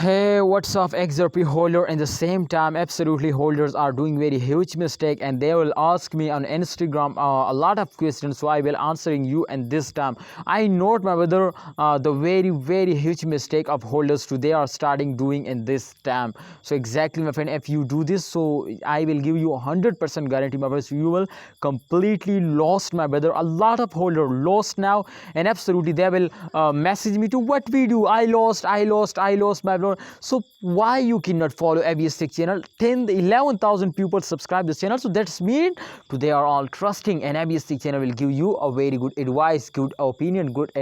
Hey, what's up, XRP holder? In the same time, absolutely holders are doing very huge mistake, and they will ask me on Instagram a lot of questions. So I will answering you. And this time, I note my brother the very huge mistake of holders today are starting doing in this time. So exactly, my friend, if you do this, so I will give you 100% guarantee, my brother. So you will completely lost, my brother. A lot of holder lost now, and absolutely they will message me to what we do. I lost, my brother. So why you cannot follow ABS6 channel? 11,000 people subscribe this channel, so that's mean to they are all trusting, and ABS6 channel will give you a very good advice, good opinion, good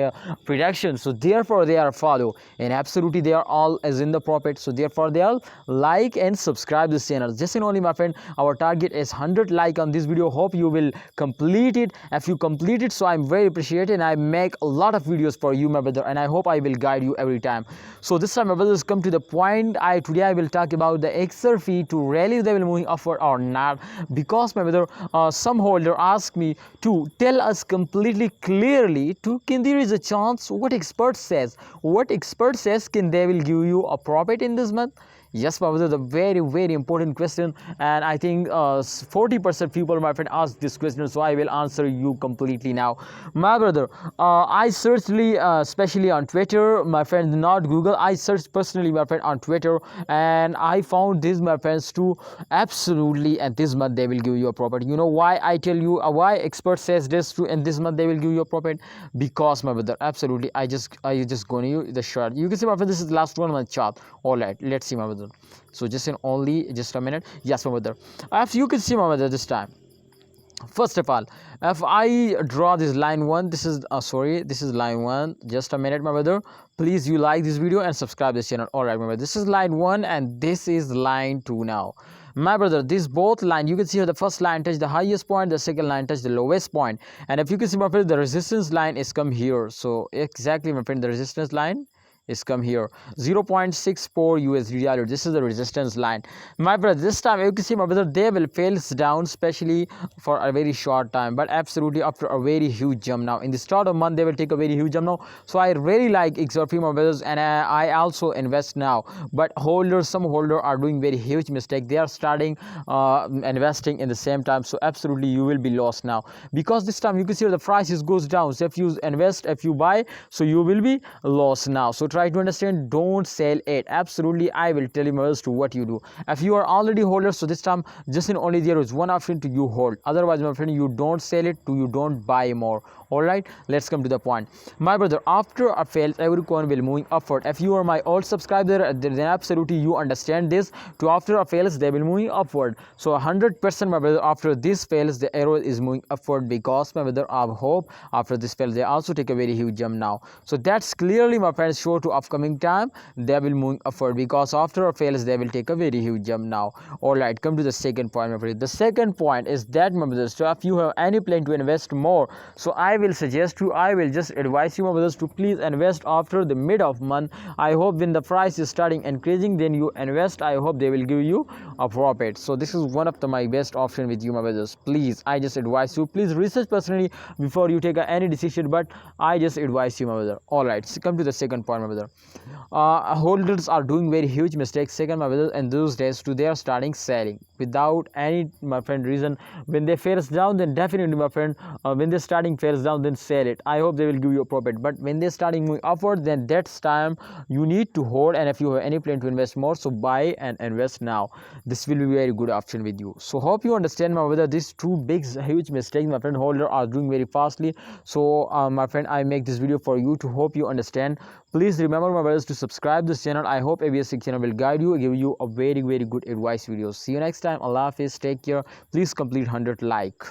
prediction. So therefore they are follow, and absolutely they are all as in the profit. So therefore they are like and subscribe this channel. Just and only, my friend, our target is 100 like on this video. Hope you will complete it. If you complete it, so I'm very appreciated, and I make a lot of videos for you, my brother, and I hope I will guide you every time. So this time, my brothers, come to the point. Today I will talk about the XRP to rally they will moving upward or not, because my brother, some holder asked me to tell us completely clearly to can there is a chance what expert says can they will give you a profit in this month. Yes, my brother, the very important question, and I think 40% people, my friend, ask this question, so I will answer you completely now, my brother. I certainly, especially on Twitter, my friend, not Google. I searched personally, my friend, on Twitter, and I found this, my friends, too. Absolutely, and this month they will give you a profit. You know why I tell you? Why expert says this too? And this month they will give you a profit, because, my brother, absolutely. I just going to you the chart. You can see, my friend, this is last 1 month chart. All right, let's see, my brother. So just a minute. Yes, my brother, as you can see, my brother, this time, first of all, if I draw this line 1, this is this is line 1. Just a minute, my brother, please you like this video and subscribe this channel. All right, my brother, this is line 1 and this is line 2. Now, my brother, this both line, you can see how the first line touch the highest point, the second line touch the lowest point, and if you can see, my friend, the resistance line is come here. So exactly, my friend, the resistance line is come here, 0.64 USD dollar. This is the resistance line, my brother. This time you can see, my brother, they will fail down, especially for a very short time, but absolutely after a very huge jump. Now in the start of month they will take a very huge jump now. So I really like XRP, my brothers, and I also invest now. But holders, some holder are doing very huge mistake. They are starting investing in the same time, so absolutely you will be lost now, because this time you can see the prices goes down. So if you invest, if you buy, so you will be lost now. So try to understand, don't sell it. Absolutely, I will tell you, members, to what you do. If you are already holder, so this time just in only there is one option to you hold. Otherwise, my friend, you don't sell it, to you don't buy more. All right, let's come to the point, my brother. After a fails, every coin will moving upward. If you are my old subscriber, then absolutely you understand this. To after a fails, they will moving upward. So 100%, my brother, after this fails, the arrow is moving upward, because, my brother, I hope after this fails they also take a very huge jump now. So that's clearly, my friends, show to upcoming time they will move upward, because after a fails they will take a very huge jump now. All right, come to the second point, my friend. The second point is that, my brothers, so if you have any plan to invest more, so I will suggest you, I will just advise you, my brothers, to please invest after the mid of month. I hope when the price is starting increasing, then you invest. I hope they will give you a profit. So this is one of my best option with you, my brothers. Please, I just advise you, please research personally before you take any decision, but I just advise you, my brother. All right, so come to the second point, my brother. Holders are doing very huge mistakes. Second, my brother, and those days too, they are starting selling without any, my friend, reason. When they fails down, then definitely, my friend, when they starting fails down, then sell it. I hope they will give you a profit. But when they starting moving upward, then that's time you need to hold. And if you have any plan to invest more, so buy and invest now. This will be a very good option with you. So hope you understand, my brother, these two big huge mistakes, my friend, holder are doing very fastly. So my friend, I make this video for you to hope you understand. Please remember, my brothers, to subscribe this channel. I hope ABS6 channel will guide you, give you a very good advice videos. See you next time. Allah Hafiz, take care. Please complete 100 like.